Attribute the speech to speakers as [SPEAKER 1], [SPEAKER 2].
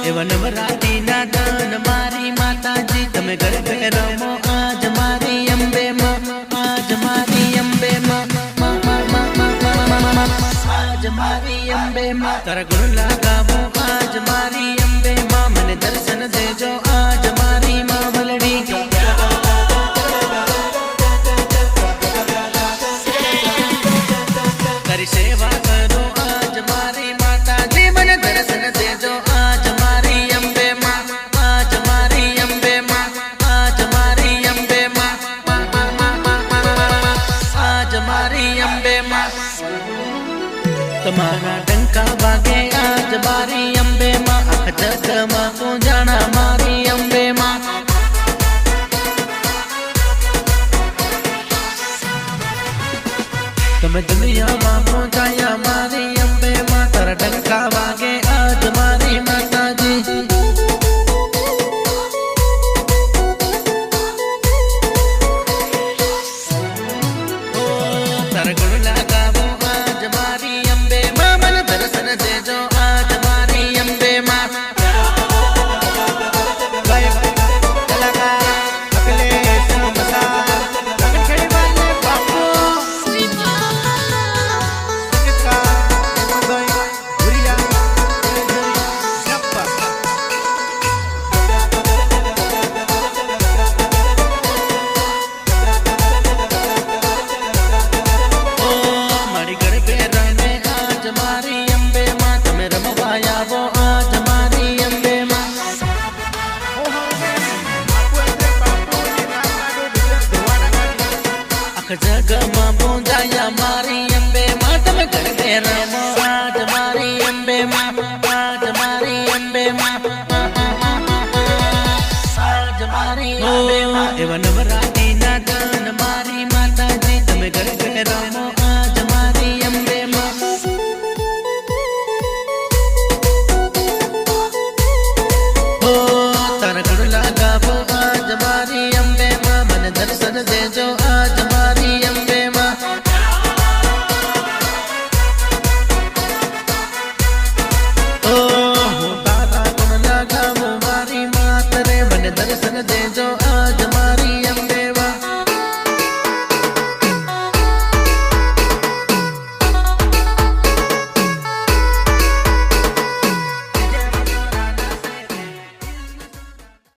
[SPEAKER 1] એવા નવરાત્રી ના દાન મારી માતાજી તમે ગરબે રમો આજ મારી અંબે માં આજ મારી અંબે માં આજ મારી અંબે માં તારા ગુણ લગાવો આજ મારી અંબે માં મને દર્શન દેજો આજ મારી માં વલડી તારી સેવા કરો આજ મારી માતાજી મને દર્શન દેજો આજ મારી અંબે માં આજ મારી અંબે માં આજ મારી અંબે માં આજ મારી અંબે માં તમારા ડંકા વાગે આજ મારી અંબે માં આખ જગમાં પૂજાણા મારી અંબે માં તમે દુનિયામાં પહોંચાયા મારી અંબે માં તારા ડંકા વાગે આજ મારી માતાજી તારા ગુણ લગાવો આજ મારી અંબે માં મને દર્શન દેજો આજ મારી અંબે માં જગમાં પૂજાયા મારી અંબે માં તમે ગરબે રમો આજ મારી અંબે માં